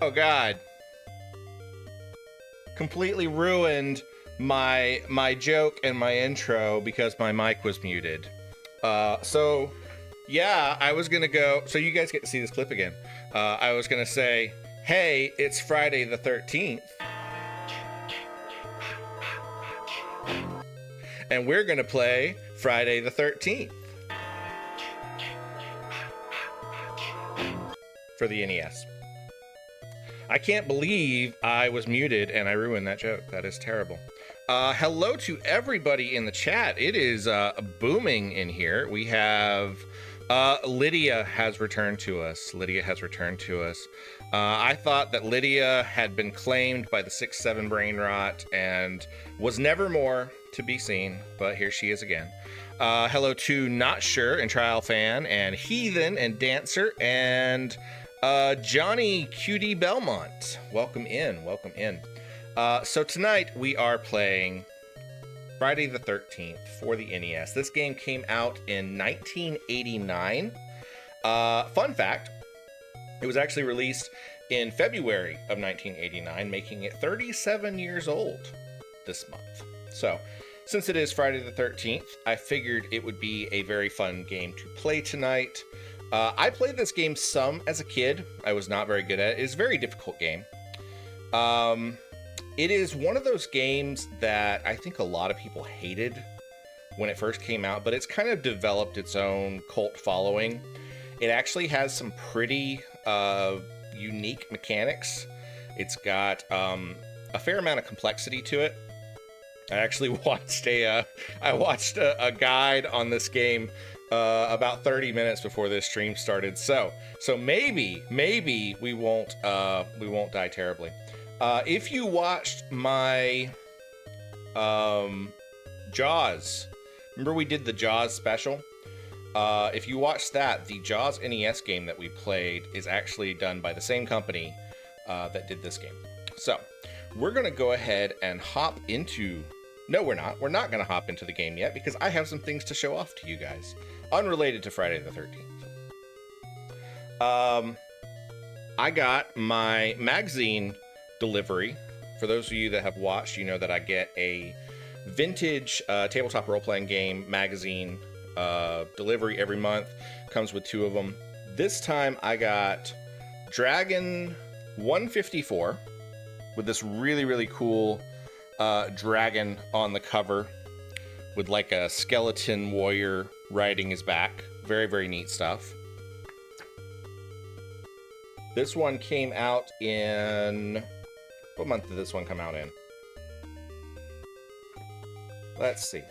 Oh God. Completely ruined my joke and my intro because my mic was muted. So yeah, I was gonna go. So you guys get to see this clip again. I was gonna say, hey, it's Friday the 13th, and we're gonna play Friday the 13th for the NES. I can't believe I was muted and I ruined that joke. That is terrible. Hello to everybody in the chat. It is booming in here. We have Lydia has returned to us. I thought that Lydia had been claimed by the 6-7 brain rot and was never more to be seen, but here she is again. Hello to Not Sure and Trial Fan and Heathen and Dancer and Johnny QD Belmont. Welcome in. So tonight we are playing Friday the 13th for the NES. This game came out in 1989. Fun fact, it was actually released in February of 1989, making it 37 years old this month. So, since it is Friday the 13th, I figured it would be a very fun game to play tonight. I played this game some as a kid. I was not very good at it. It's a very difficult game. It is one of those games that I think a lot of people hated when it first came out, but it's kind of developed its own cult following. It actually has some pretty unique mechanics. It's got a fair amount of complexity to it. I actually watched a guide on this game about 30 minutes before this stream started. So maybe we won't die terribly. If you watched my Jaws, remember we did the Jaws special? If you watched that, the Jaws NES game that we played is actually done by the same company that did this game. So we're gonna go ahead and hop into. No, we're not. We're not gonna hop into the game yet because I have some things to show off to you guys, unrelated to Friday the 13th. I got my magazine delivery. For those of you that have watched, you know that I get a vintage tabletop role-playing game magazine delivery every month. Comes with 2 of them. This time I got Dragon 154 with this really cool dragon on the cover with like a skeleton warrior riding his back. Very neat stuff. This one came out in... What month did this one come out in? Let's see.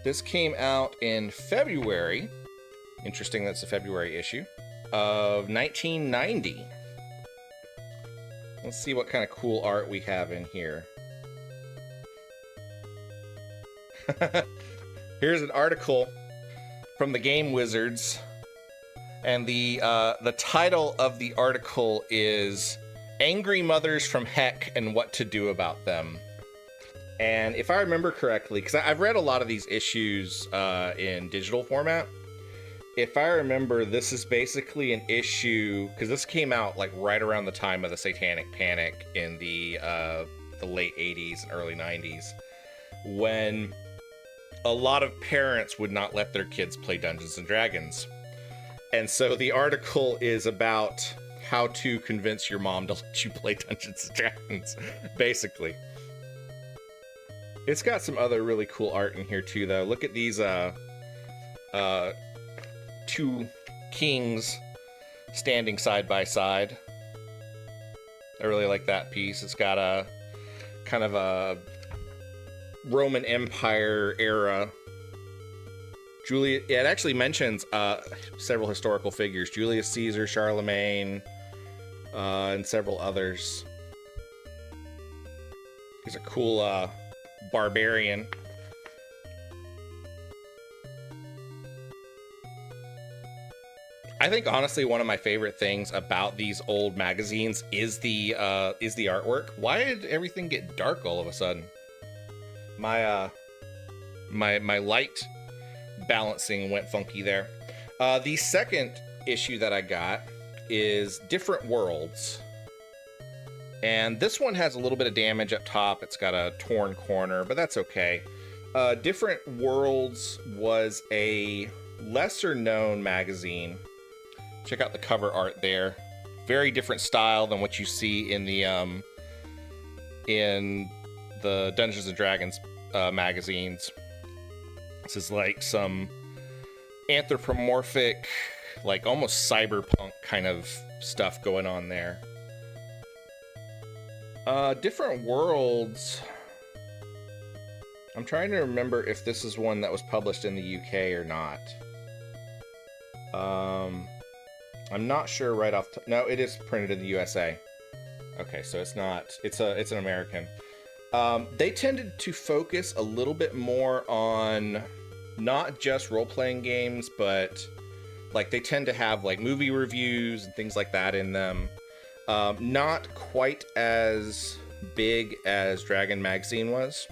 This came out in February. Interesting, that's a February issue of 1990. Let's see what kind of cool art we have in here. Here's an article from the Game Wizards, and the title of the article is Angry Mothers from Heck and What to Do About Them. And if I remember correctly, because I've read a lot of these issues in digital format, if I remember, this is basically an issue, because this came out like right around the time of the Satanic Panic in the late 80s and early 90s, when a lot of parents would not let their kids play Dungeons and Dragons. And so the article is about how to convince your mom to let you play Dungeons and Dragons, basically. It's got some other really cool art in here too, though. Look at these 2 kings standing side by side. I really like that piece. It's got a kind of a Roman Empire era. It actually mentions several historical figures: Julius Caesar, Charlemagne, and several others. Here's a cool barbarian. I think honestly one of my favorite things about these old magazines is the artwork. Why did everything get dark all of a sudden? My light balancing went funky there. The second issue that I got is different worlds. And this one has a little bit of damage up top. It's got a torn corner, but that's okay. Different Worlds was a lesser known magazine. Check out the cover art there. Very different style than what you see in the Dungeons and Dragons magazines. This is like some anthropomorphic, like almost cyberpunk kind of stuff going on there. Different Worlds. I'm trying to remember if this is one that was published in the UK or not. I'm not sure right off. No, it is printed in the USA. Okay, so it's not. It's an American. They tended to focus a little bit more on not just role-playing games, but like they tend to have like movie reviews and things like that in them. Not quite as big as Dragon Magazine was.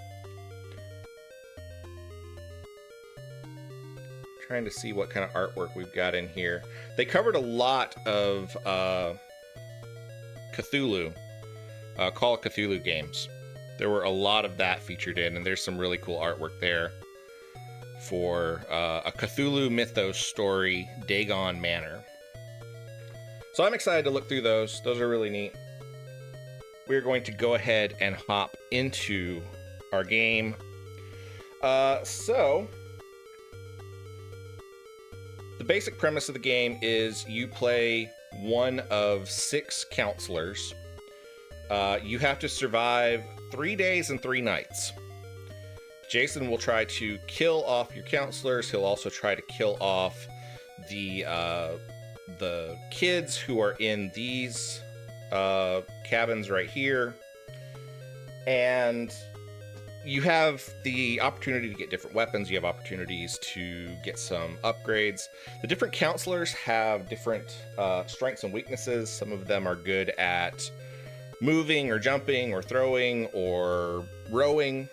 Trying to see what kind of artwork we've got in here. They covered a lot of Cthulhu, Call of Cthulhu games. There were a lot of that featured in, and there's some really cool artwork there for a Cthulhu mythos story, Dagon Manor. So I'm excited to look through those. Those are really neat. We're going to go ahead and hop into our game. So the basic premise of the game is you play one of 6 counselors. You have to survive 3 days and 3 nights. Jason will try to kill off your counselors. He'll also try to kill off the kids who are in these cabins right here. And you have the opportunity to get different weapons. You have opportunities to get some upgrades. The different counselors have different strengths and weaknesses. Some of them are good at moving or jumping or throwing or rowing.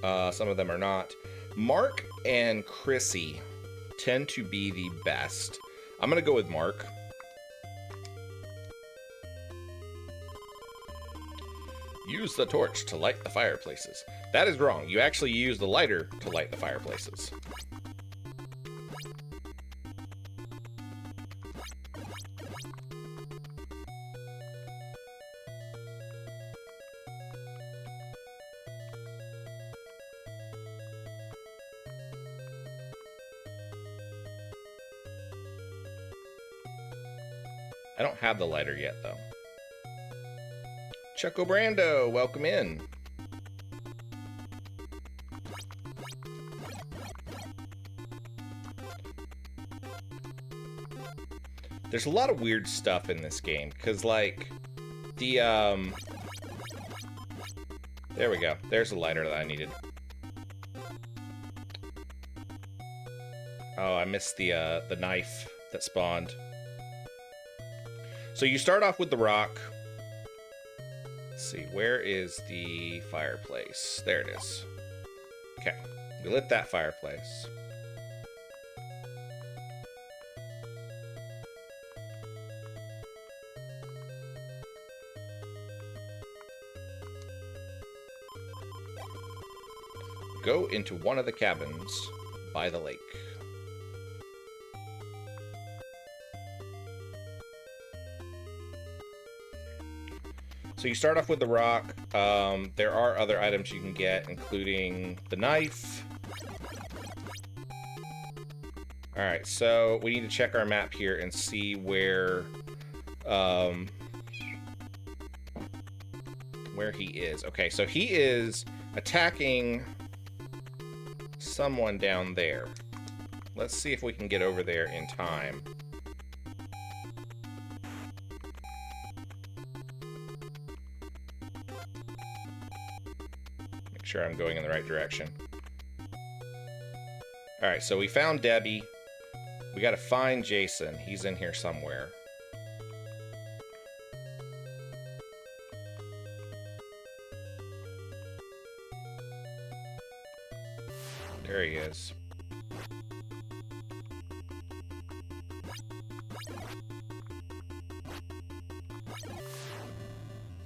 Some of them are not. Mark and Chrissy tend to be the best. I'm going to go with Mark. Use the torch to light the fireplaces. That is wrong. You actually use the lighter to light the fireplaces. I don't have the lighter yet, though. Chucko Brando, welcome in. There's a lot of weird stuff in this game, because, like, the, there we go. There's the lighter that I needed. Oh, I missed the knife that spawned. So you start off with the rock. Let's see, where is the fireplace? There it is. Okay, we lit that fireplace. Go into one of the cabins by the lake. So you start off with the rock. There are other items you can get, including the knife. Alright, so we need to check our map here and see where he is. Okay, so he is attacking someone down there. Let's see if we can get over there in time. Sure I'm going in the right direction. Alright, so we found Debbie. We gotta find Jason. He's in here somewhere. There he is.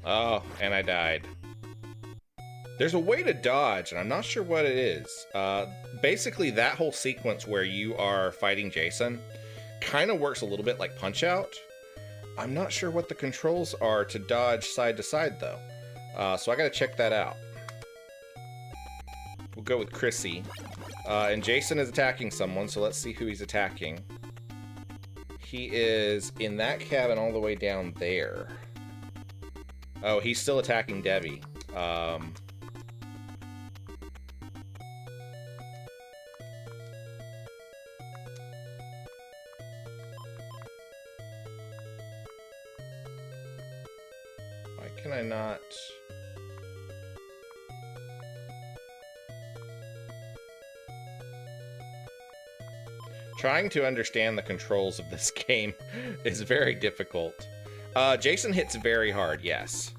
Oh, and I died. There's a way to dodge, and I'm not sure what it is. Basically, that whole sequence where you are fighting Jason kind of works a little bit like Punch-Out. I'm not sure what the controls are to dodge side to side, though. So I gotta check that out. We'll go with Chrissy. And Jason is attacking someone, so let's see who he's attacking. He is in that cabin all the way down there. Oh, he's still attacking Debbie. Why can I not... Trying to understand the controls of this game is very difficult. Jason hits very hard, yes.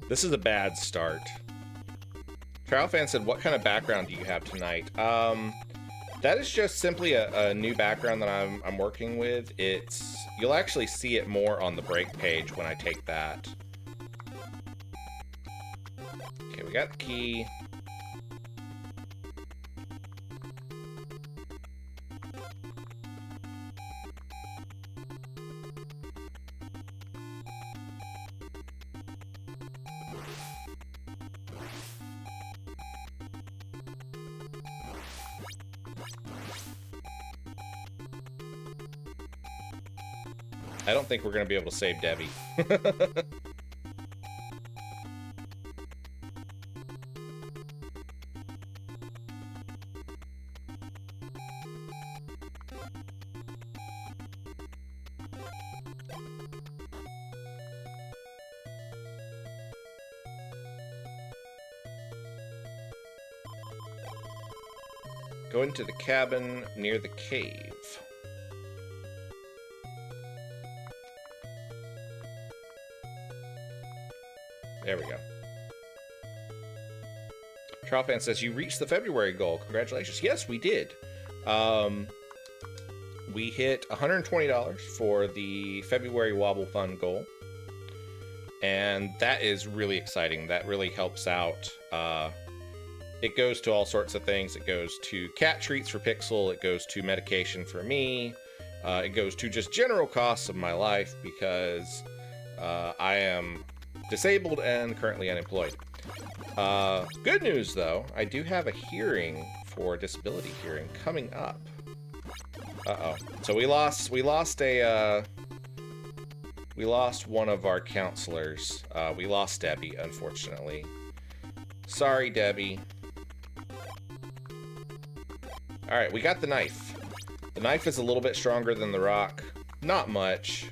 This is a bad start. Trial Fan said, what kind of background do you have tonight? That is just simply a new background that I'm working with. You'll actually see it more on the break page when I take that. Okay, we got the key. I don't think we're going to be able to save Debbie. Go into the cabin near the cave. There we go. Trial Fan says, you reached the February goal. Congratulations. Yes, we did. We hit $120 for the February Wobble Fund goal. And that is really exciting. That really helps out. It goes to all sorts of things. It goes to cat treats for Pixel. It goes to medication for me. It goes to just general costs of my life because I am disabled and currently unemployed. Good news, though, I do have a hearing for disability hearing coming up. Uh-oh. So we lost one of our counselors. We lost Debbie, unfortunately. Sorry, Debbie. All right, we got the knife. The knife is a little bit stronger than the rock. Not much.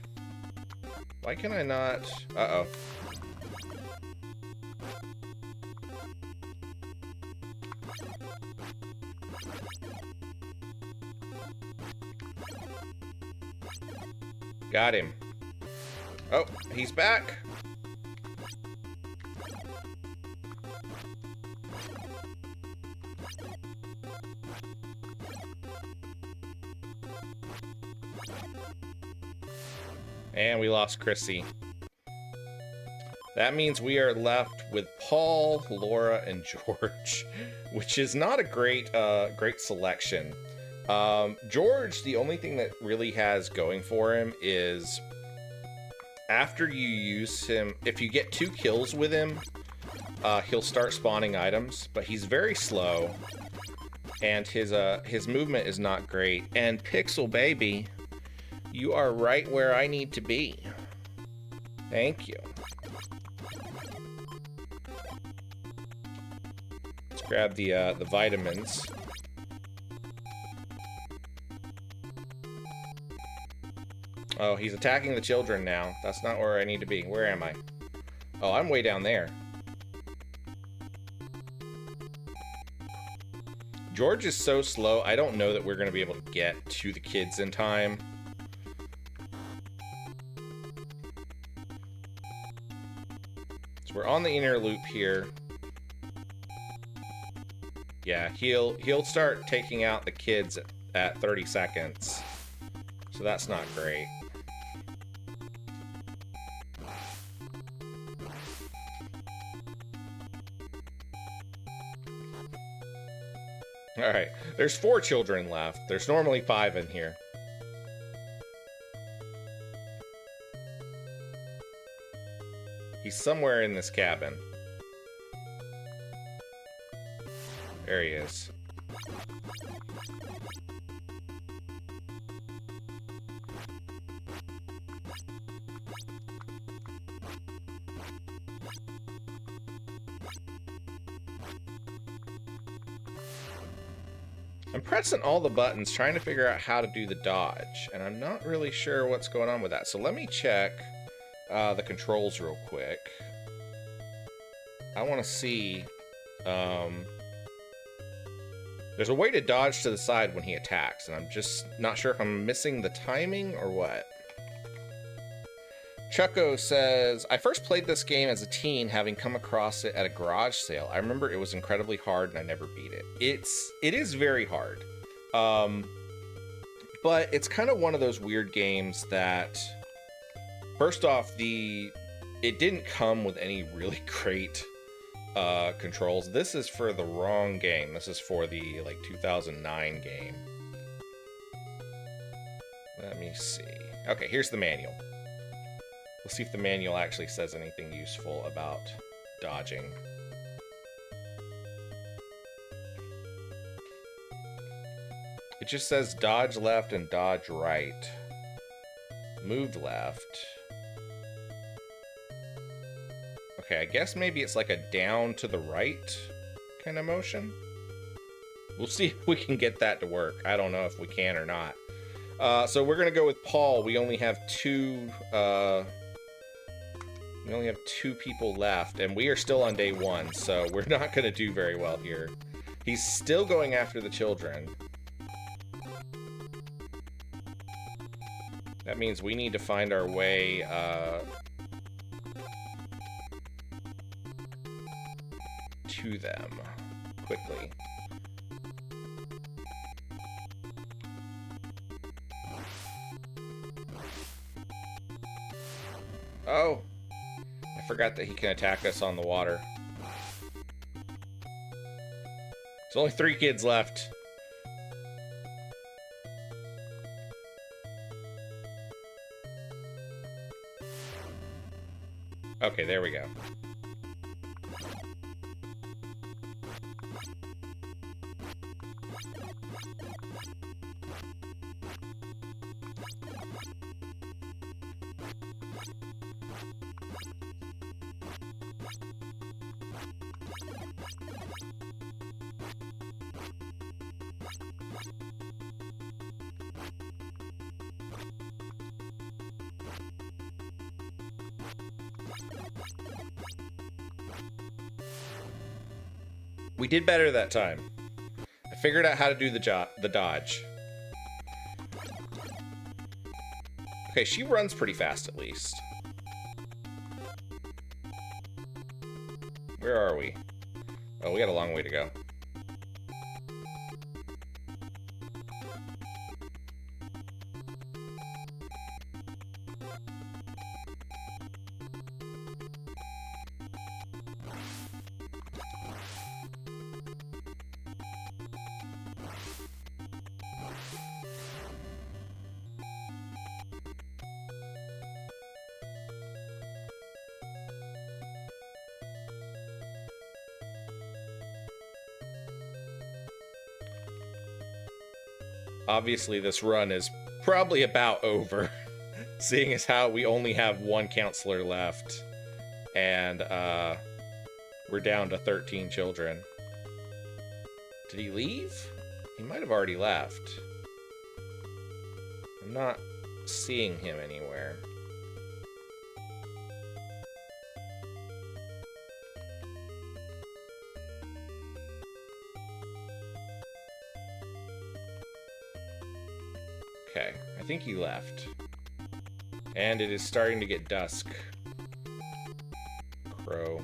Why can I not? Uh-oh. Got him. Oh, he's back. And we lost Chrissy. That means we are left with Paul, Laura, and George, which is not a great selection. George, the only thing that really has going for him is after you use him, if you get 2 kills with him, he'll start spawning items, but he's very slow, and his movement is not great. And Pixel Baby, you are right where I need to be. Thank you. Let's grab the vitamins. Oh, he's attacking the children now. That's not where I need to be. Where am I? Oh, I'm way down there. George is so slow, I don't know that we're going to be able to get to the kids in time. So we're on the inner loop here. Yeah, he'll start taking out the kids at 30 seconds. So that's not great. All right, there's 4 children left. There's normally 5 in here. He's somewhere in this cabin. There he is. I'm pressing all the buttons trying to figure out how to do the dodge, and I'm not really sure what's going on with that. So let me check the controls real quick. I want to see... there's a way to dodge to the side when he attacks, and I'm just not sure if I'm missing the timing or what. Chucko says, I first played this game as a teen, having come across it at a garage sale. I remember it was incredibly hard and I never beat it. It is very hard. But it's kind of one of those weird games that, first off, it didn't come with any really great controls. This is for the wrong game. This is for the 2009 game. Let me see. Okay, here's the manual. We'll see if the manual actually says anything useful about dodging. It just says dodge left and dodge right. Move left. Okay, I guess maybe it's like a down to the right kind of motion. We'll see if we can get that to work. I don't know if we can or not. So we're gonna go with Paul. We only have two people left, and we are still on day 1, so we're not gonna do very well here. He's still going after the children. That means we need to find our way to them quickly. Oh, I forgot that he can attack us on the water. There's only 3 kids left. Okay, there we go. We did better that time. I figured out how to do the dodge. Okay, she runs pretty fast at least. Where are we? Oh, we got a long way to go. Obviously, this run is probably about over, seeing as how we only have 1 counselor left, and we're down to 13 children. Did he leave? He might have already left. I'm not seeing him anywhere. Okay, I think he left. And it is starting to get dusk. Crow.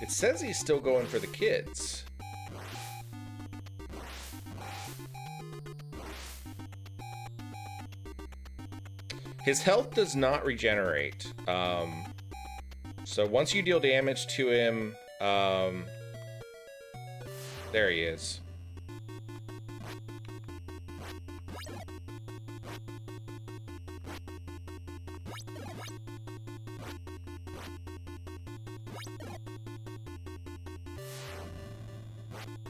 It says he's still going for the kids. His health does not regenerate. So once you deal damage to him, there he is.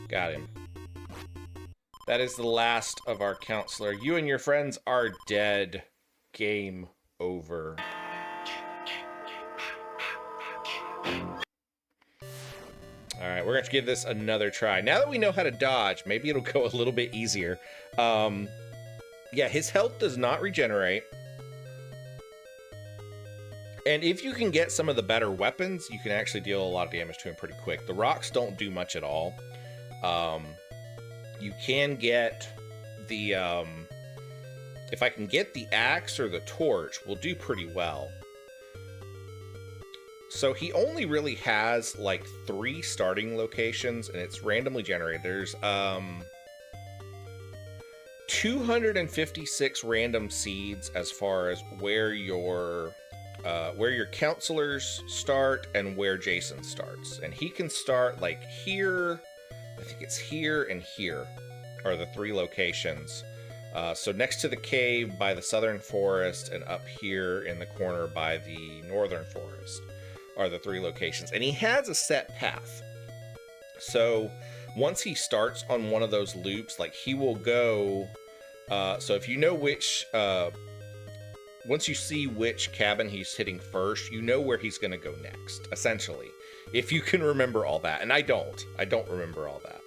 Got him. That is the last of our counselor. You and your friends are dead. Game over. Alright, we're going to give this another try. Now that we know how to dodge, maybe it'll go a little bit easier. Yeah, his health does not regenerate. And if you can get some of the better weapons, you can actually deal a lot of damage to him pretty quick. The rocks don't do much at all. You can get the, if I can get the axe or the torch, we'll do pretty well. So he only really has like 3 starting locations, and it's randomly generated. There's 256 random seeds as far as where your counselors start and where Jason starts. And he can start like here. I think it's here and here are the 3 locations. So next to the cave by the southern forest and up here in the corner by the northern forest are the 3 locations. And he has a set path. So once he starts on one of those loops, like he will go, so if you know which, once you see which cabin he's hitting first, you know where he's going to go next, essentially. If you can remember all that. And I don't remember all that.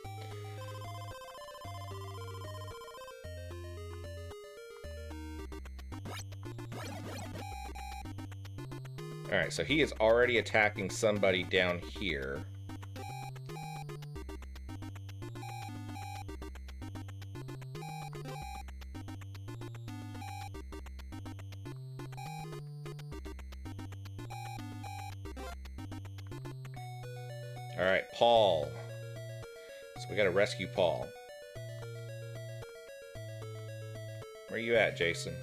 Alright, so he is already attacking somebody down here. Alright, Paul. So we gotta rescue Paul. Where you at, Jason?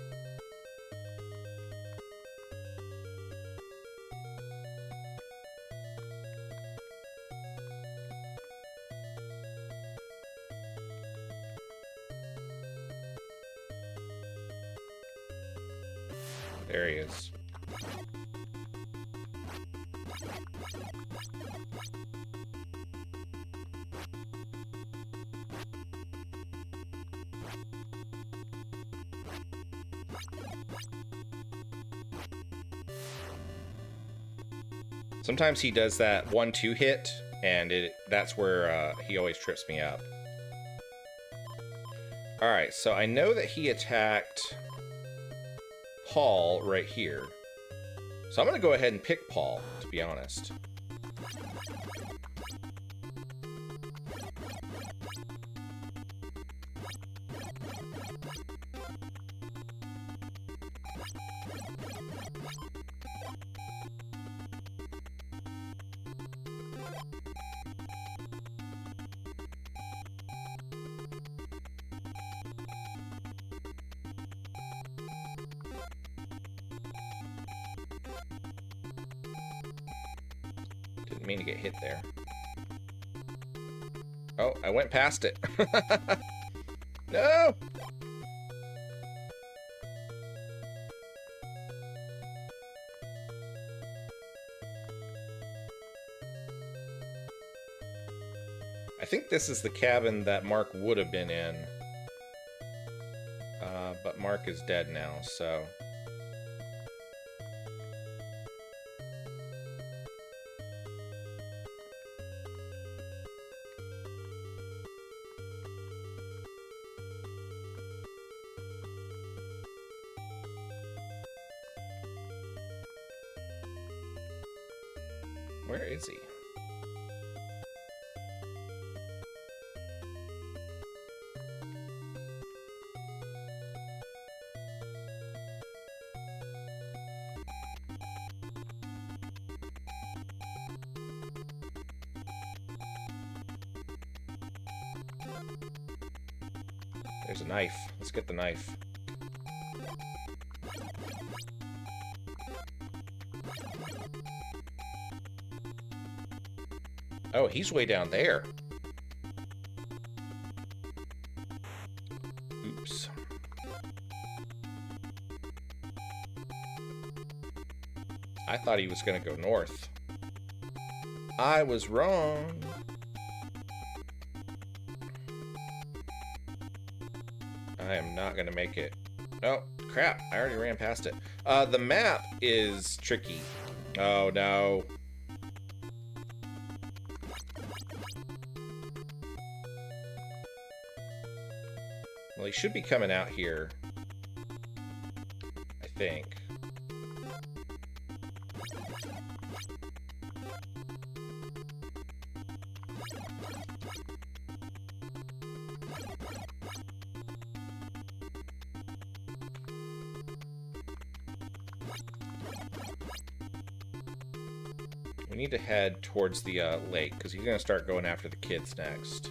There he is. Sometimes he does that 1-2 hit, and that's where he always trips me up. Alright, so I know that he attacked Paul right here. So I'm going to go ahead and pick Paul, to be honest. Didn't mean to get hit there. Oh, I went past it. No! I think this is the cabin that Mark would have been in. But Mark is dead now, so... Where is he? There's a knife. Let's get the knife. Oh, he's way down there. Oops. I thought he was going to go north. I was wrong. I am not going to make it. Oh, crap. I already ran past it. The map is tricky. Oh, no. Well, he should be coming out here. I think. We need to head towards the lake, because he's going to start going after the kids next.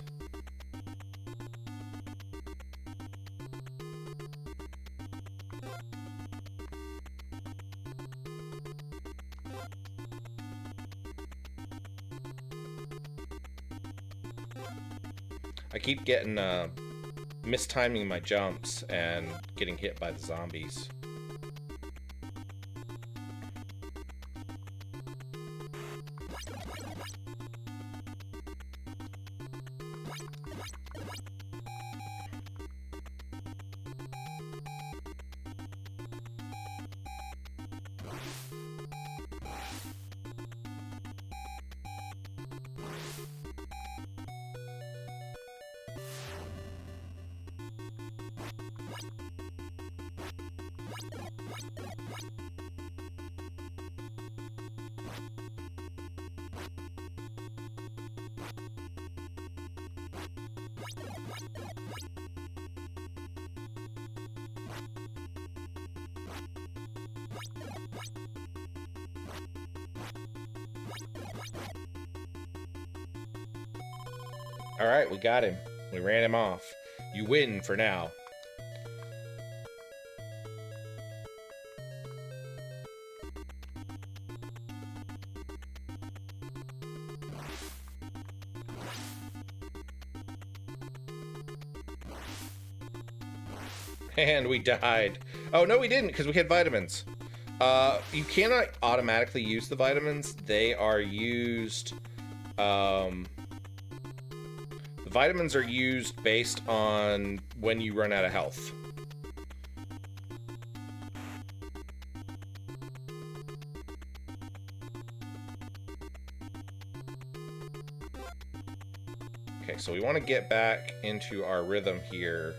I keep getting, mistiming my jumps and getting hit by the zombies. Alright, we got him. We ran him off. You win for now. And we died. Oh, no, we didn't, because we had vitamins. You cannot automatically use the vitamins. They are used... the vitamins are used based on when you run out of health. Okay, so we want to get back into our rhythm here.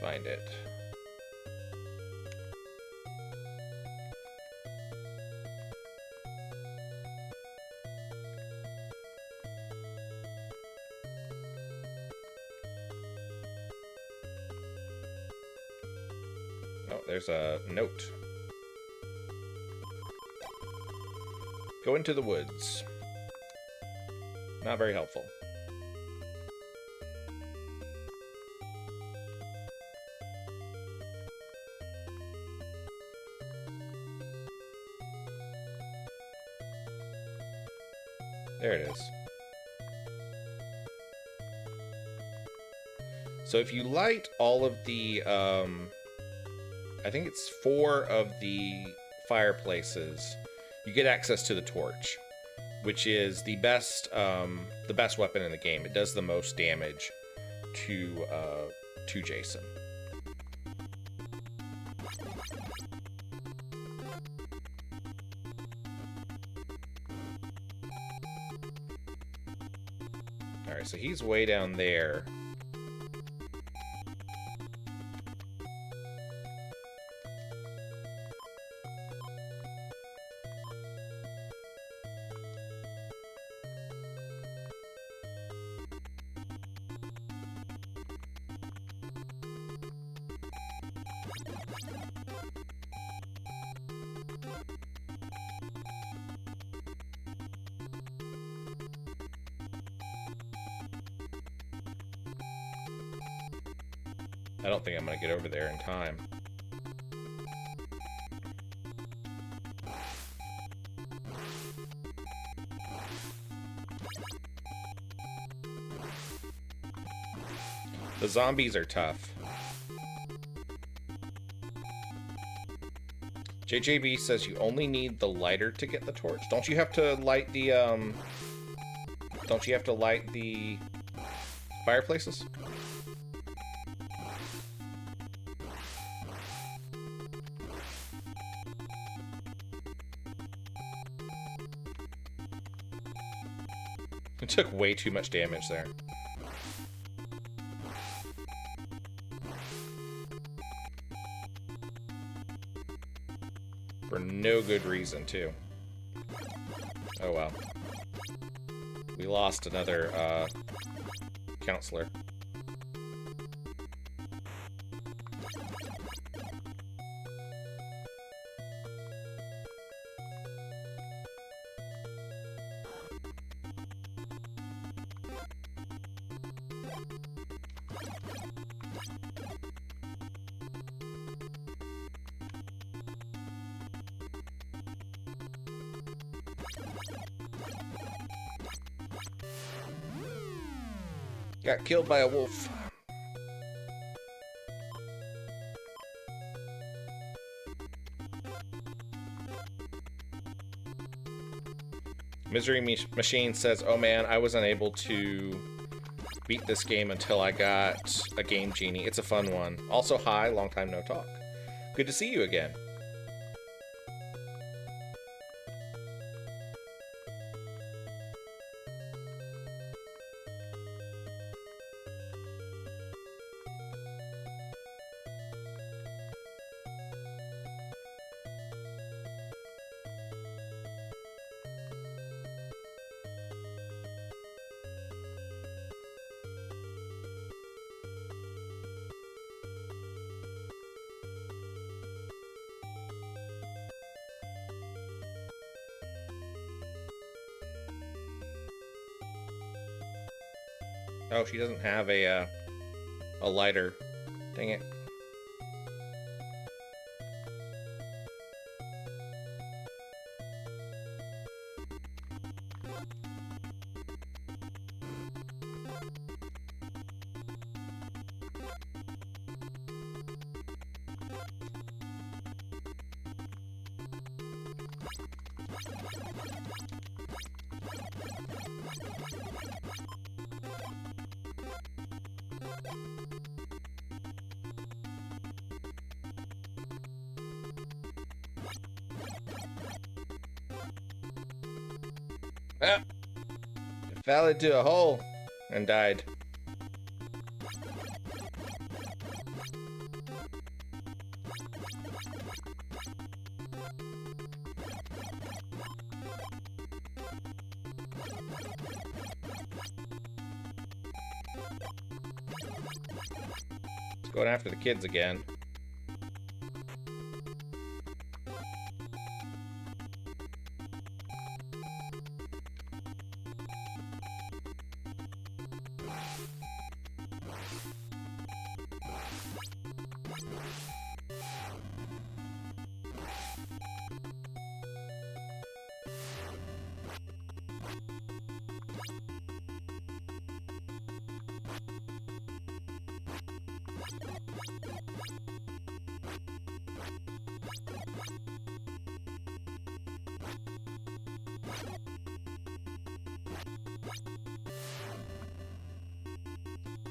Find it. Oh, there's a note. Go into the woods. Not very helpful. There it is. So if you light all of the, I think it's 4 of the fireplaces, you get access to the torch, which is the best weapon in the game. It does the most damage to Jason. Alright, so he's way down there. I don't think I'm gonna get over there in time. The zombies are tough. JJB says you only need the lighter to get the torch. Don't you have to light the, Don't you have to light the fireplaces? It took way too much damage there. For no good reason, too. Oh, well. We lost another, counselor. Got killed by a wolf. Misery Machine says, oh man, I was unable to beat this game until I got a Game Genie. It's a fun one. Also, hi, long time no talk. Good to see you again. Oh, she doesn't have a lighter. Dang it. Ah, fell into a hole and died. It's going after the kids again.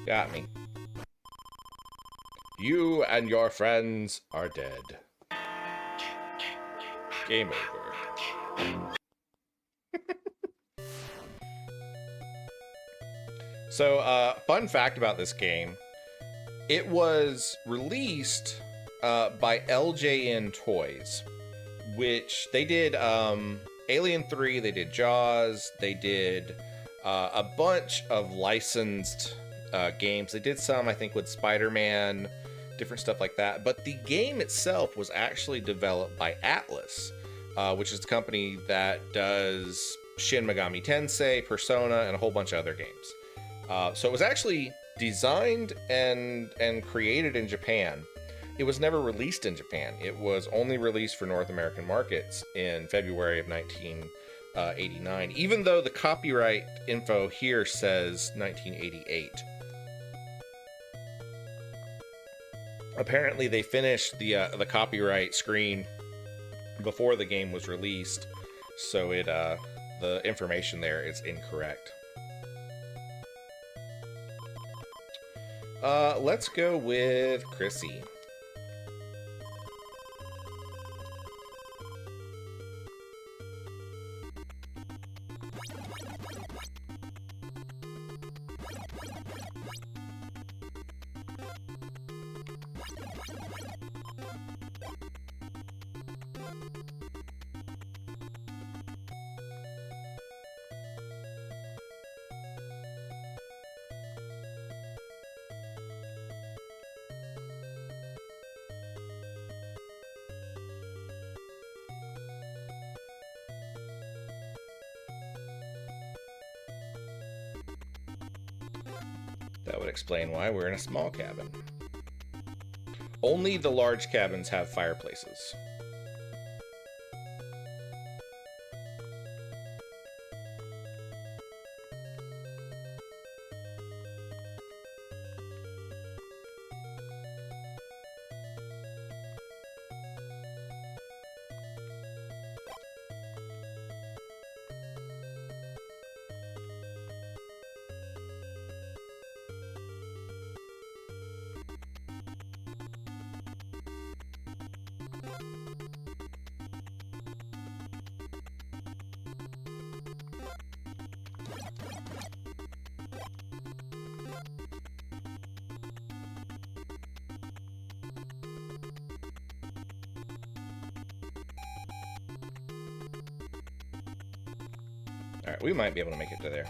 Got me. You and your friends are dead. Game over. So, fun fact about this game. It was released by LJN Toys, which they did Alien 3, they did Jaws, they did a bunch of licensed games. They did some, I think, with Spider-Man, different stuff like that. But the game itself was actually developed by Atlas, which is the company that does Shin Megami Tensei, Persona, and a whole bunch of other games. So it was actually designed and created in Japan. It was never released in Japan. It was only released for North American markets in February of 89, even though the copyright info here says 1988. Apparently, they finished the copyright screen before the game was released, so the information there is incorrect. Let's go with Chrissy. That would explain why we're in a small cabin. Only the large cabins have fireplaces. Alright, we might be able to make it to there.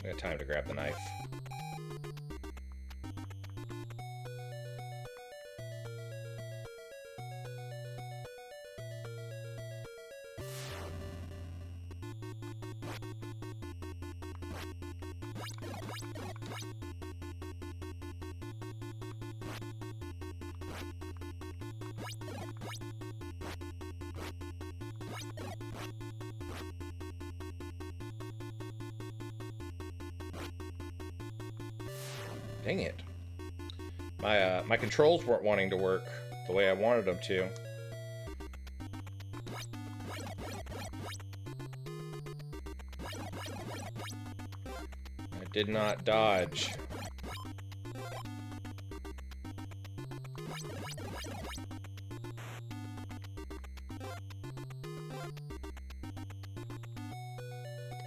I got time to grab the knife. Dang it. My controls weren't wanting to work the way I wanted them to. I did not dodge.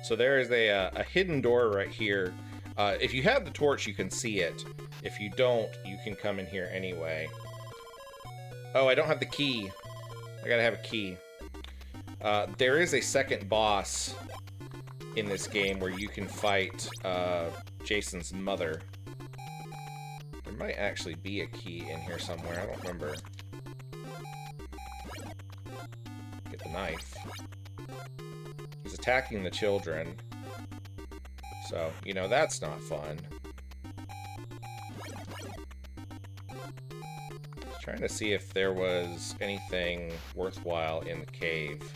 So there is a hidden door right here. If you have the torch, you can see it. If you don't, you can come in here anyway. Oh, I don't have the key. I gotta have a key. There is a second boss in this game where you can fight Jason's mother. There might actually be a key in here somewhere. I don't remember. Get the knife. He's attacking the children. So, you know, that's not fun. Trying to see if there was anything worthwhile in the cave.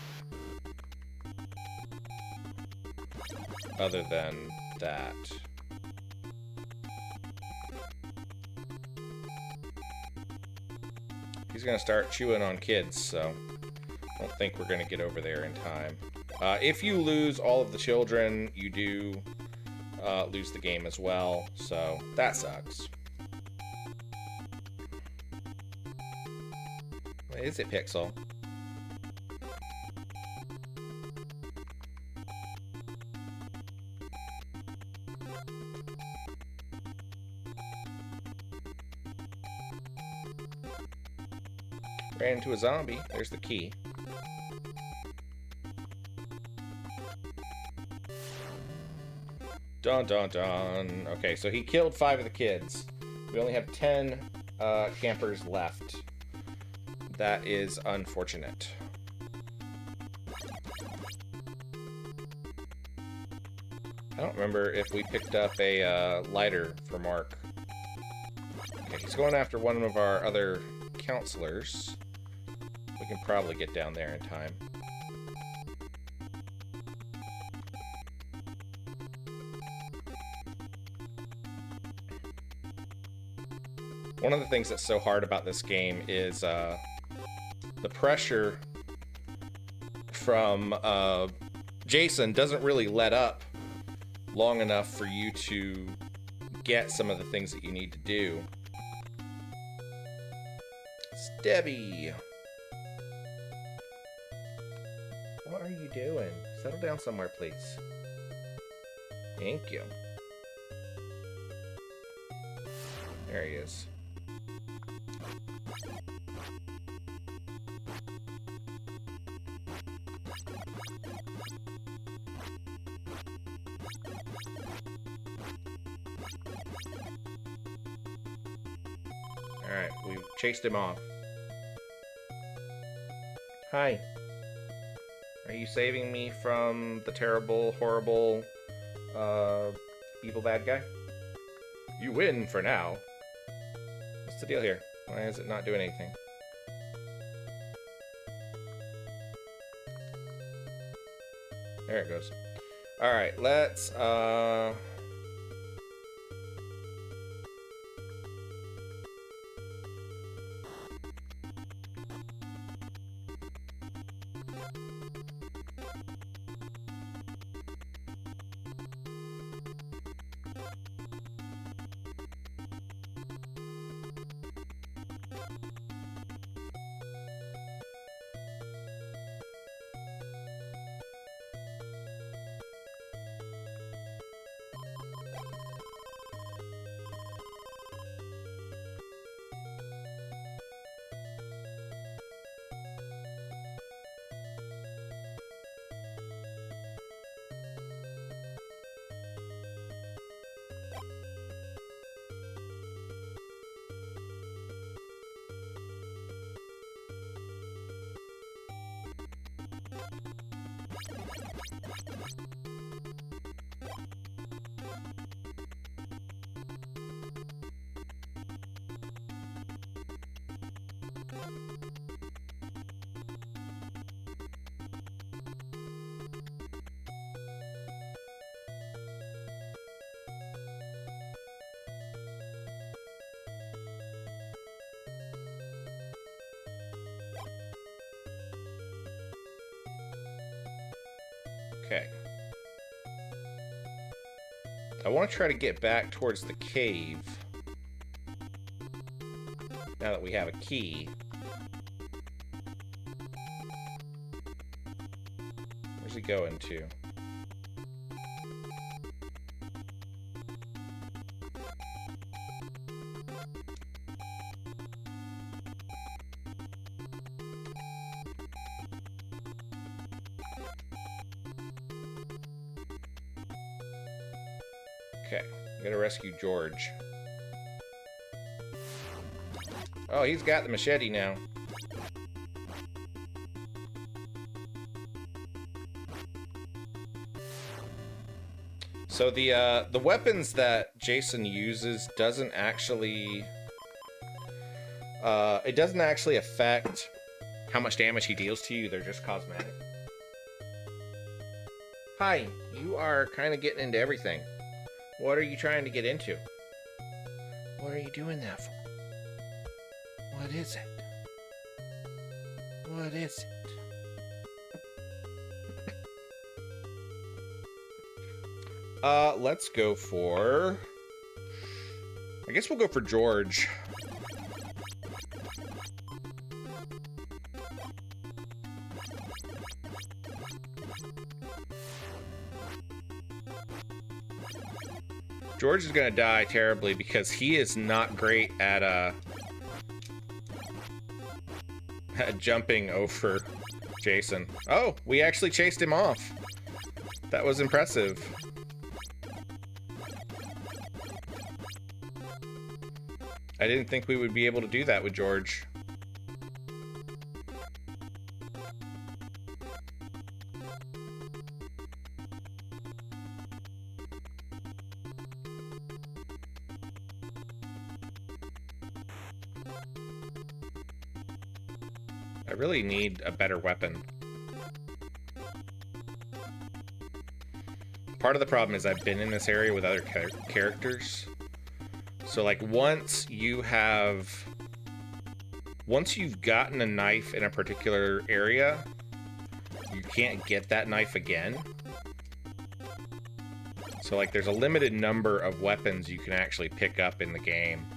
Other than that. He's gonna start chewing on kids, so I don't think we're gonna get over there in time. If you lose all of the children, you do lose the game as well, so that sucks. What is it, Pixel? Ran into a zombie. There's the key. Dun dun dun. Okay, so he killed 5 of the kids. We only have 10 campers left. That is unfortunate. I don't remember if we picked up a lighter for Mark. Okay, he's going after one of our other counselors. We can probably get down there in time. One of the things that's so hard about this game is the pressure from Jason doesn't really let up long enough for you to get some of the things that you need to do. It's Debbie. What are you doing? Settle down somewhere, please. Thank you. There he is. Alright, we chased him off. Hi. Are you saving me from the terrible, horrible, evil bad guy? You win for now. What's the deal here? Why is it not doing anything? There it goes. Alright, let's, okay. I want to try to get back towards the cave. Now that we have a key. Where's he going to? Okay, I'm gonna rescue George. Oh, he's got the machete now. So the weapons that Jason uses doesn't actually it doesn't actually affect how much damage he deals to you. They're just cosmetic. Hi, you are kind of getting into everything. What are you trying to get into? What are you doing that for? What is it? What is it? Let's go for... I guess we'll go for George. George is gonna die terribly because he is not great at jumping over Jason. Oh, we actually chased him off. That was impressive. I didn't think we would be able to do that with George. I really need a better weapon. Part of the problem is I've been in this area with other characters. So like once you've gotten a knife in a particular area, you can't get that knife again. So like there's a limited number of weapons you can actually pick up in the game.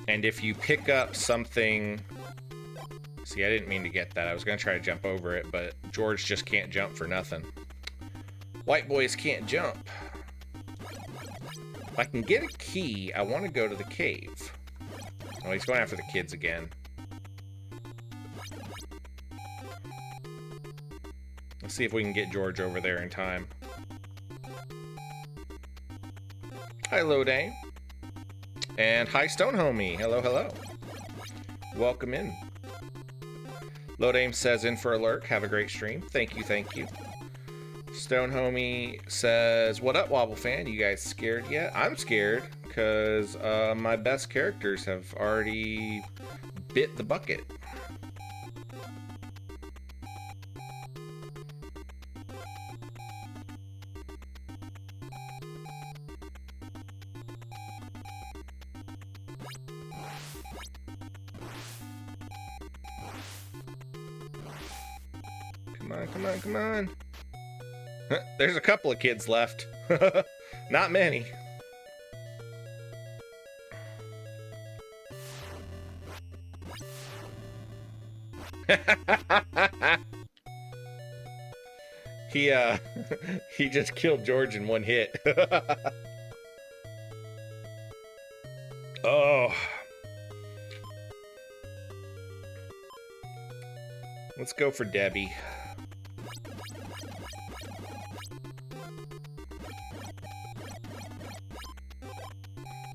And if you pick up something... See, I didn't mean to get that. I was going to try to jump over it, but George just can't jump for nothing. White boys can't jump. If I can get a key, I want to go to the cave. Oh, he's going after the kids again. Let's see if we can get George over there in time. Hi, Lodane. And hi, Stone Homie. Hello, hello. Welcome in. Lodame says, in for a lurk. Have a great stream. Thank you, thank you. Stone Homie says, what up, Wobble fan? You guys scared yet? I'm scared because my best characters have already bit the bucket. Come on. There's a couple of kids left. Not many. He just killed George in one hit. Oh. Let's go for Debbie.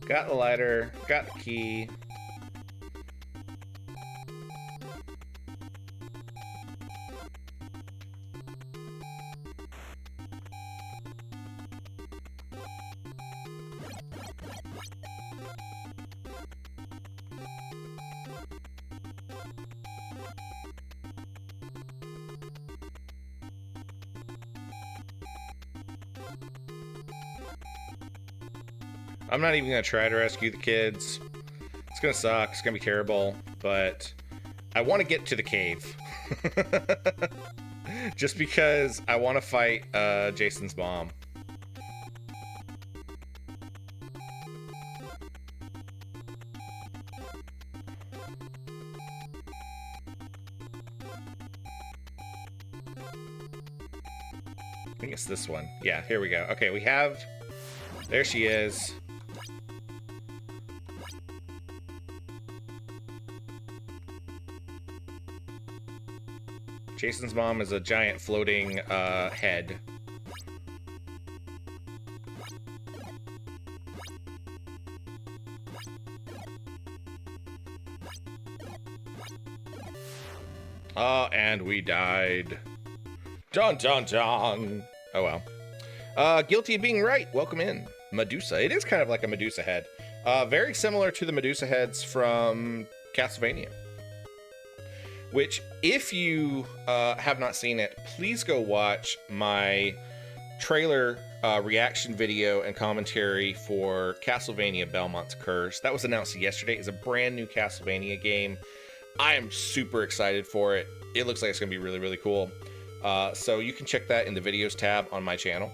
Got the lighter, got the key. I'm not even going to try to rescue the kids. It's going to suck. It's going to be terrible. But I want to get to the cave. Just because I want to fight Jason's mom. I think it's this one. Yeah, here we go. Okay, we have... There she is. Jason's mom is a giant floating head. And we died. Dun dun dun. Oh well. Guilty of being right. Welcome in. Medusa. It is kind of like a Medusa head. Very similar to the Medusa heads from Castlevania. Which, if you have not seen it, please go watch my trailer reaction video and commentary for Castlevania Belmont's Curse. That was announced yesterday. It's a brand new Castlevania game. I am super excited for it. It looks like it's going to be really, really cool. So you can check that in the videos tab on my channel.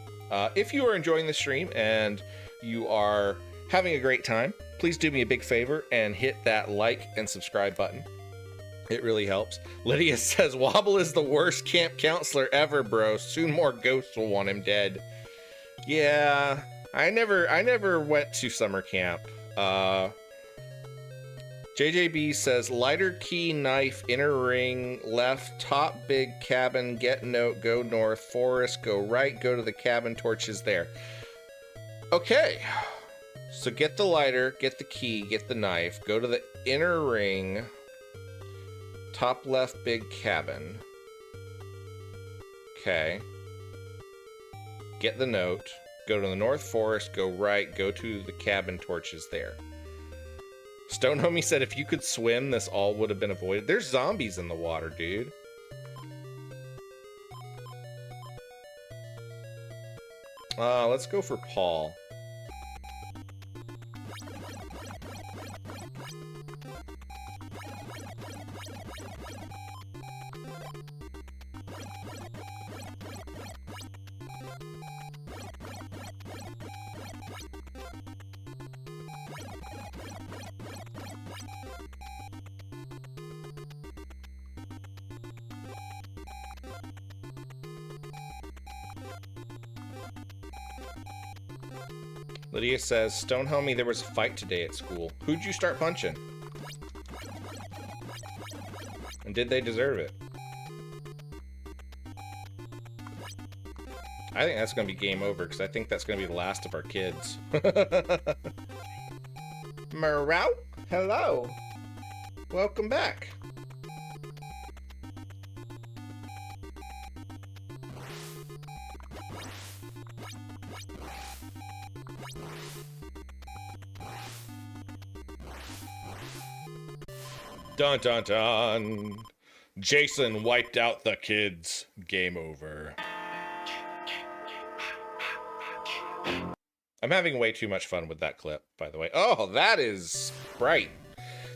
If you are enjoying the stream and you are having a great time, please do me a big favor and hit that like and subscribe button. It really helps. Lydia says, Wobble is the worst camp counselor ever, bro. Soon more ghosts will want him dead. Yeah, I never went to summer camp. JJB says, lighter key, knife, inner ring, left, top, big cabin, get note, go north, forest, go right, go to the cabin, torches there. Okay, so get the lighter, get the key, get the knife, go to the inner ring, top left, big cabin. Okay. Get the note. Go to the north forest, go right, go to the cabin, torches there. Stone Homie said if you could swim, this all would have been avoided. There's zombies in the water, dude. Let's go for Paul. Lydia says, Stone Homie, there was a fight today at school. Who'd you start punching? And did they deserve it? I think that's going to be game over, because I think that's going to be the last of our kids. Merow? Hello. Welcome back. Dun dun dun. Jason wiped out the kids. Game over. I'm having way too much fun with that clip, by the way. Oh, that is bright.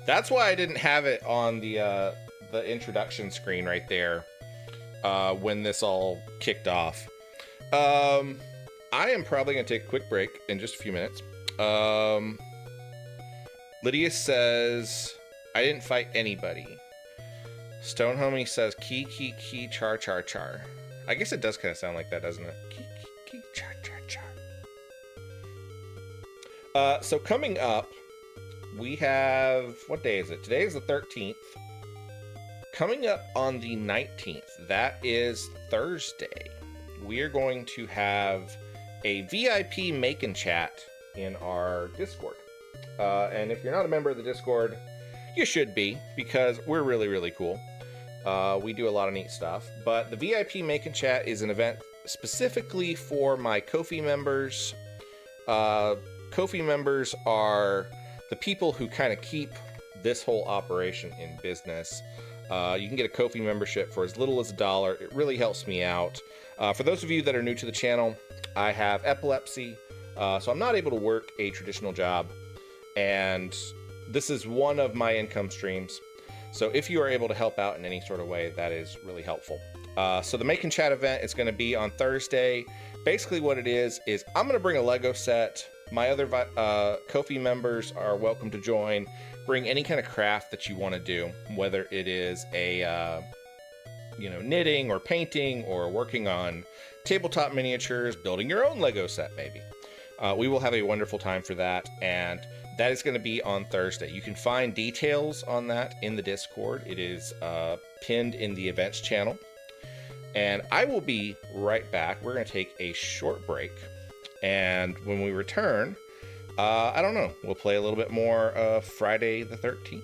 That's why I didn't have it on the introduction screen right there when this all kicked off. I am probably going to take a quick break in just a few minutes. Lydia says, I didn't fight anybody. Stone Homie says, key, key, key, char, char, char. I guess it does kind of sound like that, doesn't it? Key, key, key, char, char, char. So coming up, we have, what day is it? Today is the 13th. Coming up on the 19th, that is Thursday, we are going to have a VIP make and chat in our Discord. And if you're not a member of the Discord, you should be, because we're really, really cool. We do a lot of neat stuff. But the VIP make and chat is an event specifically for my Ko-fi members. Ko-fi members are the people who kind of keep this whole operation in business. You can get a Ko-fi membership for as little as $1. It really helps me out. For those of you that are new to the channel, I have epilepsy, so I'm not able to work a traditional job. And this is one of my income streams. So if you are able to help out in any sort of way, that is really helpful. So the Make and Chat event is going to be on Thursday. Basically what it is I'm going to bring a Lego set. My other Ko-fi members are welcome to join. Bring any kind of craft that you want to do, whether it is a knitting or painting or working on tabletop miniatures, building your own Lego set maybe. We will have a wonderful time for that, and that is going to be on Thursday. You can find details on that in the Discord. It is pinned in the events channel. And I will be right back. We're going to take a short break. And when we return, I don't know, we'll play a little bit more of Friday the 13th.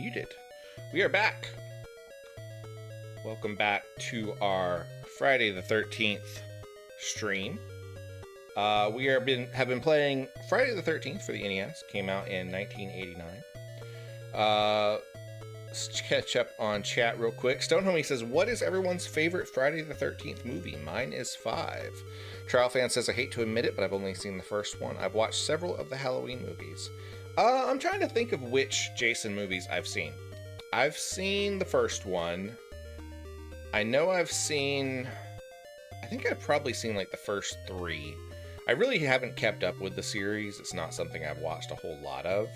Muted. We are back. Welcome back to our Friday the 13th stream. We have been playing Friday the 13th for the NES. Came out in 1989. Let's catch up on chat real quick. Stonehomie says, what is everyone's favorite Friday the 13th movie? Mine is 5. Trial Fan says, I hate to admit it, but I've only seen the first one. I've watched several of the Halloween movies. I'm trying to think of which Jason movies I've seen. I've seen the first one. I know I think I've probably seen like the first 3. I really haven't kept up with the series. It's not something I've watched a whole lot of.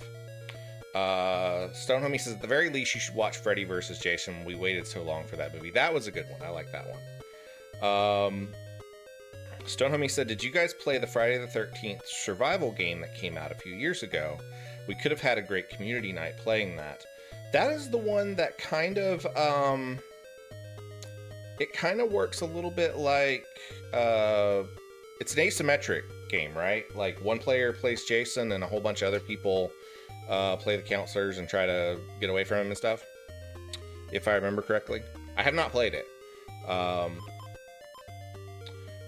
Stonehomie says, at the very least, you should watch Freddy vs. Jason. We waited so long for that movie. That was a good one. I like that one. Stonehomie said, did you guys play the Friday the 13th survival game that came out a few years ago? We could have had a great community night playing that. That is the one that kind of, it kind of works a little bit like, it's an asymmetric game, right? Like, one player plays Jason and a whole bunch of other people play the counselors and try to get away from him and stuff, if I remember correctly. I have not played it.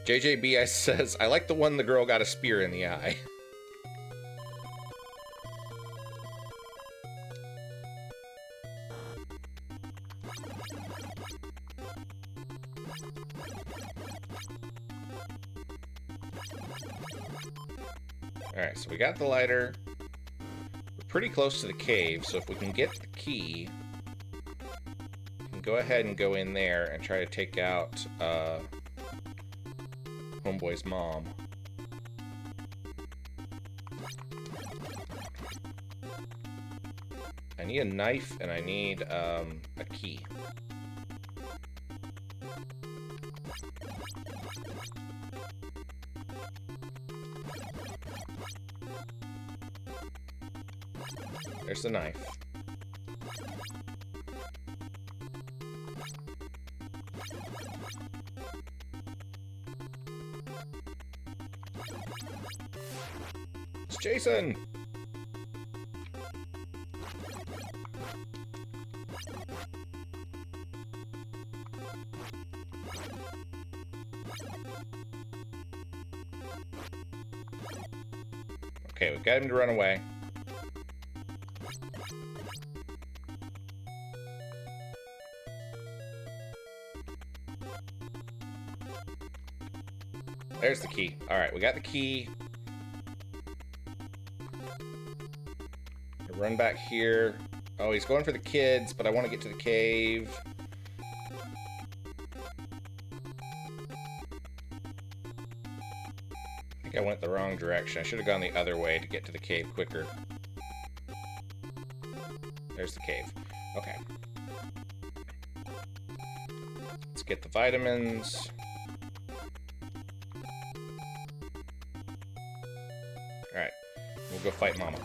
JJBS says, I like the one the girl got a spear in the eye. Alright, so we got the lighter. We're pretty close to the cave, so if we can get the key, we can go ahead and go in there and try to take out Homeboy's mom. I need a knife and I need a key. There's the knife. It's Jason! Okay, we've got him to run away. There's the key. Alright, we got the key. Run back here. Oh, he's going for the kids, but I want to get to the cave. I think I went the wrong direction. I should have gone the other way to get to the cave quicker. There's the cave. Okay. Let's get the vitamins. Alright, we'll go fight Mama.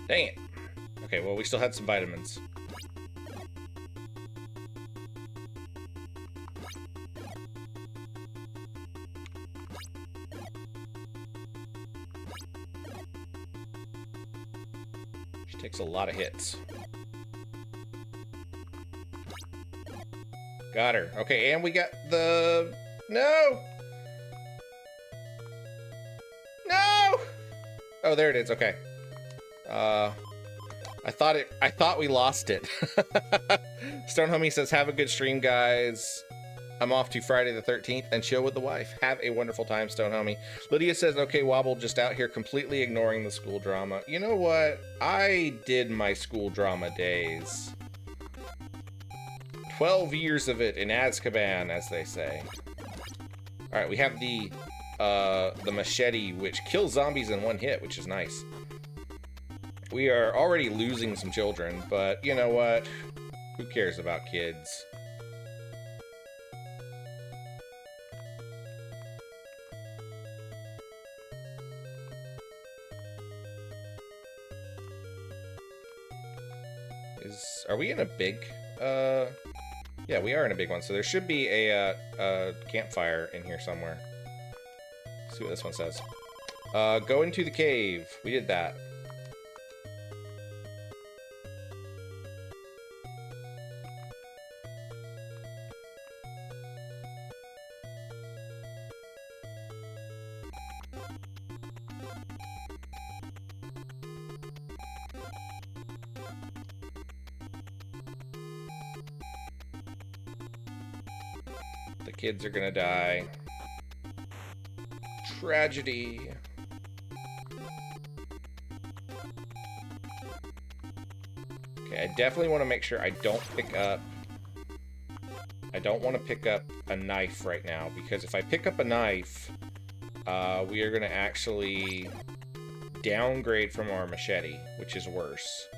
Dang it. Okay, well, we still had some vitamins. She takes a lot of hits. Got her. Okay, and we got the... No! No! Oh, there it is. Okay. I thought we lost it. Stonehomie says, have a good stream, guys. I'm off to Friday the 13th and chill with the wife. Have a wonderful time, Stonehomie. Lydia says, okay, Wobble, just out here completely ignoring the school drama. You know what? I did my school drama days. 12 years of it in Azkaban, as they say. Alright, we have the machete, which kills zombies in one hit, which is nice. We are already losing some children, but you know what? Who cares about kids? Are we in a big, yeah, we are in a big one, so there should be a campfire in here somewhere. Let's see what this one says. Go into the cave. We did that. The kids are gonna die. Tragedy. Okay, I definitely want to make sure I don't pick up... I don't want to pick up a knife right now, because if I pick up a knife, we are gonna actually downgrade from our machete, which is worse.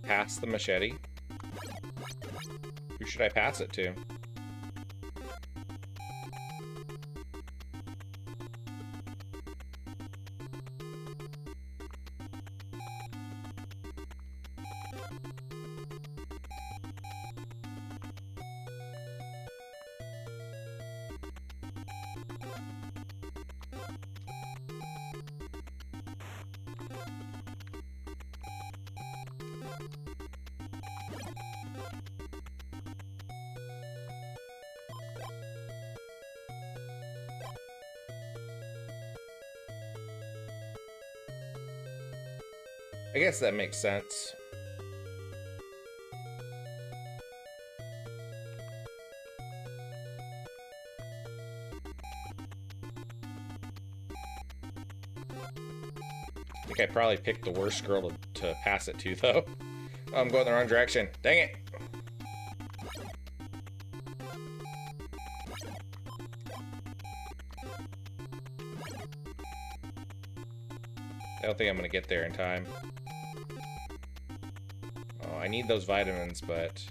Pass the machete? Who should I pass it to? I guess that makes sense. I think I probably picked the worst girl to pass it to, though. Oh, I'm going the wrong direction. Dang it! I don't think I'm gonna get there in time. Oh, I need those vitamins, but...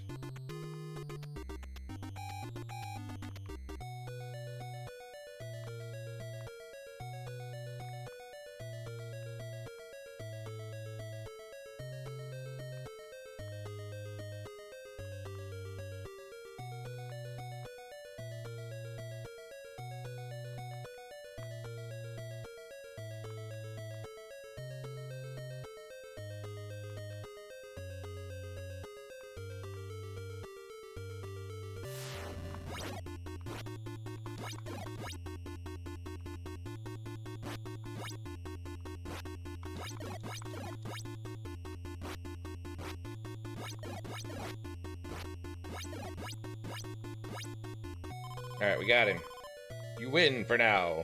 Alright, we got him. You win for now.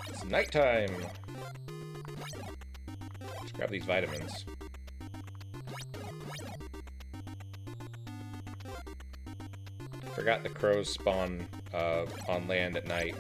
It's nighttime. Let's grab these vitamins. Forgot the crows spawn on land at night.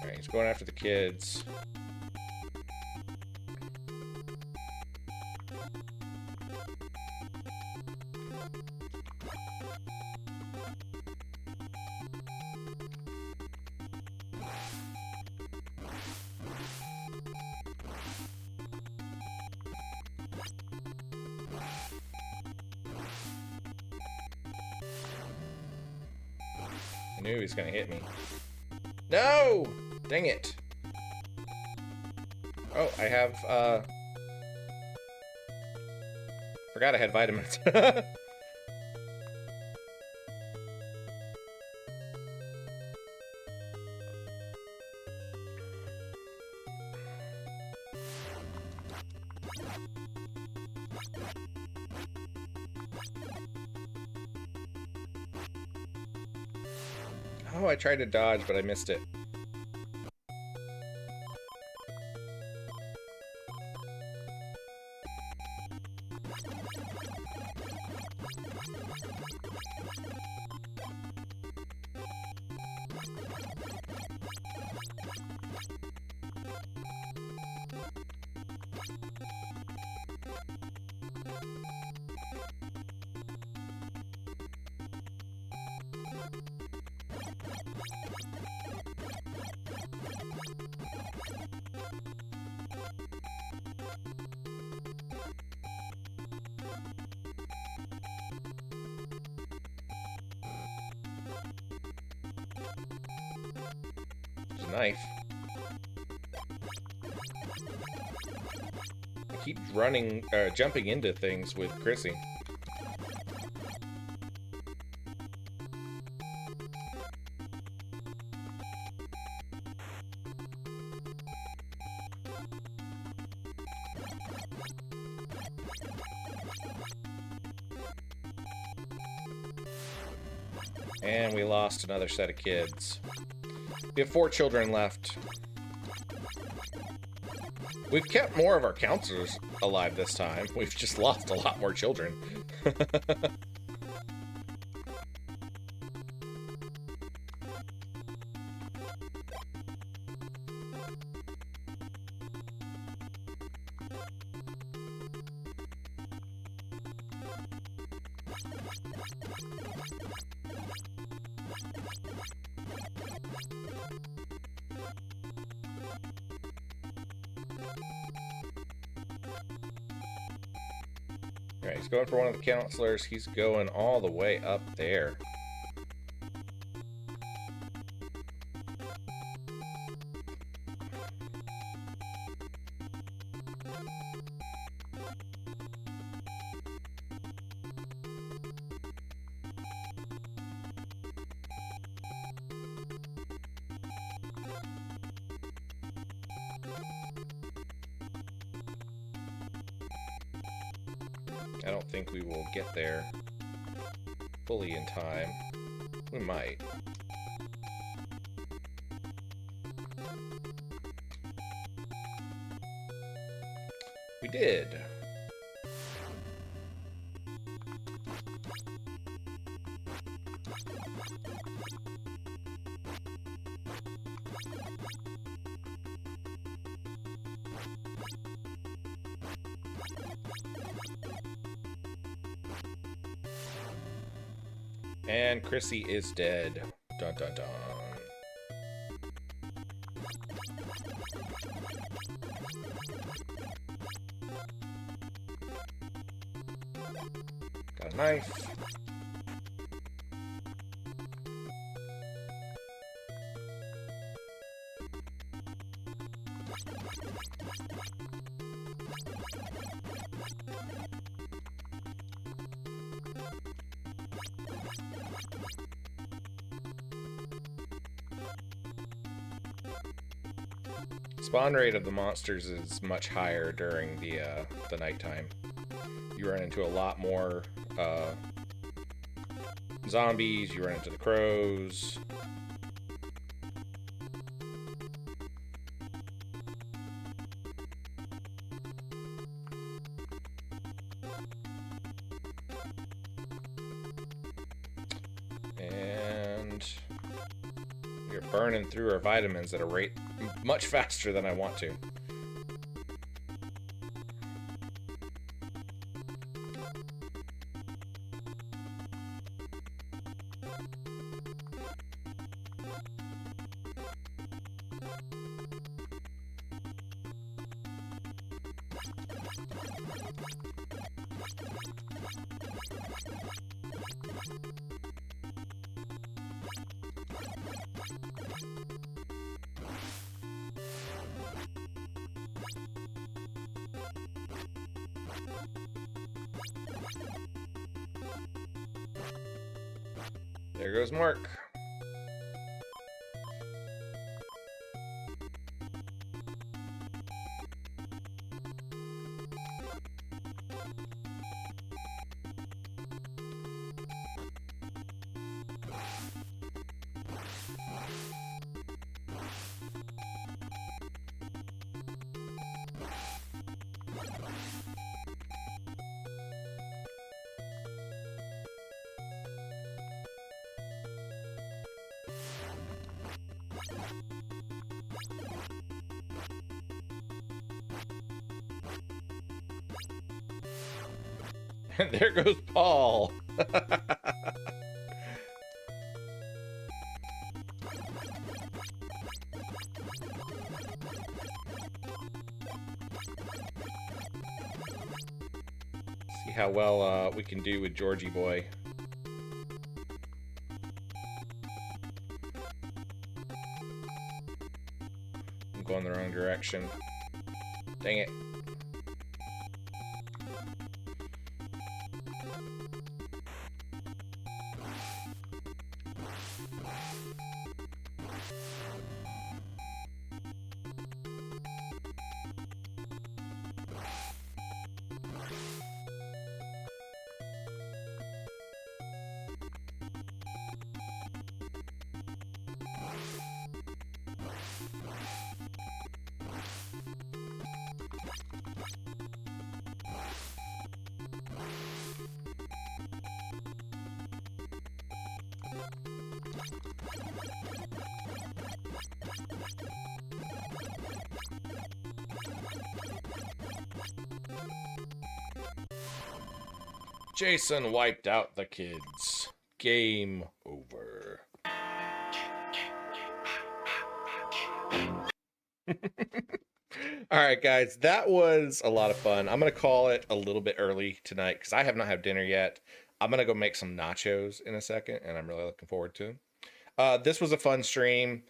Alright, he's going after the kids. I knew he was gonna hit me. No! Dang it. Oh, I have, forgot I had vitamins. Oh, I tried to dodge, but I missed it. There's a knife. I keep running, jumping into things with Chrissy. And we lost another set of kids. We have 4 children left. We've kept more of our counselors alive this time. We've just lost a lot more children. Alright, he's going for one of the counselors. He's going all the way up there. I don't think we will get there fully in time. We might. We did. And Chrissy is dead. Dun dun dun. Got a knife. Spawn rate of the monsters is much higher during the nighttime. You run into a lot more zombies, you run into the crows. We are burning through our vitamins at a rate much faster than I want to. There goes Mark. And there goes Paul. See how well we can do with Georgie boy. I'm going the wrong direction. Dang it. Jason wiped out the kids. Game over. Alright guys, that was a lot of fun. I'm going to call it a little bit early tonight because I have not had dinner yet. I'm going to go make some nachos in a second and I'm really looking forward to them. This was a fun stream.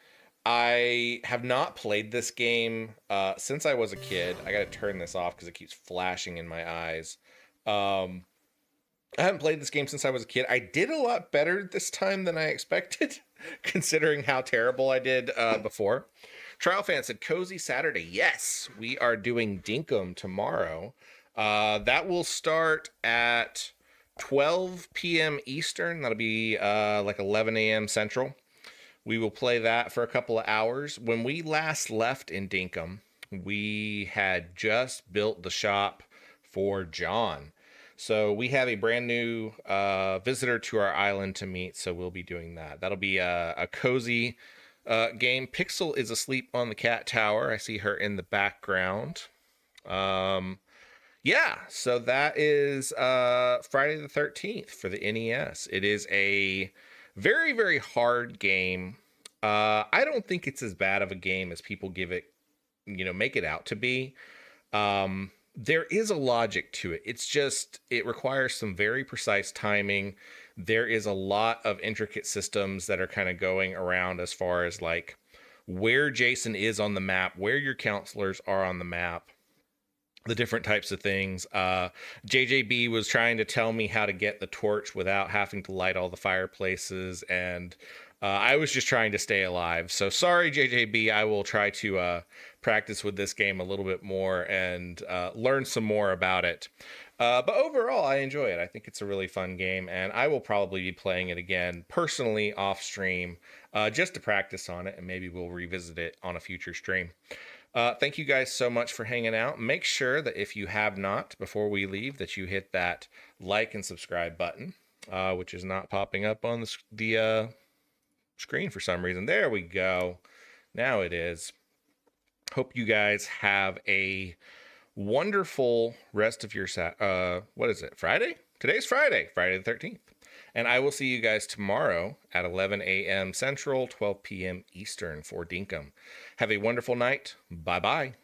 I have not played this game since I was a kid. I got to turn this off because it keeps flashing in my eyes. I haven't played this game since I was a kid. I did a lot better this time than I expected, considering how terrible I did before. Trial Fan said, Cozy Saturday. Yes, we are doing Dinkum tomorrow. That will start at 12 p.m. Eastern. That'll be like 11 a.m. Central. We will play that for a couple of hours. When we last left in Dinkum, we had just built the shop for John. So we have a brand new visitor to our island to meet, so we'll be doing that. That'll be a cozy game. Pixel is asleep on the cat tower. I see her in the background. Yeah, so that is Friday the 13th for the NES. It is a very, very hard game. I don't think it's as bad of a game as people give it, make it out to be. There is a logic to it. It's just, it requires some very precise timing. There is a lot of intricate systems that are kind of going around as far as like where Jason is on the map, where your counselors are on the map, the different types of things. JJB was trying to tell me how to get the torch without having to light all the fireplaces, and I was just trying to stay alive. So sorry, JJB. I will try to practice with this game a little bit more and learn some more about it. But overall, I enjoy it. I think it's a really fun game, and I will probably be playing it again personally off stream just to practice on it, and maybe we'll revisit it on a future stream. Thank you guys so much for hanging out. Make sure that if you have not, before we leave, that you hit that like and subscribe button, which is not popping up on the screen for some reason. There we go. Now it is. Hope you guys have a wonderful rest of your what is it? Friday? Today's Friday the 13th. And I will see you guys tomorrow at 11 a.m. Central, 12 p.m. Eastern for Dinkum. Have a wonderful night. Bye-bye.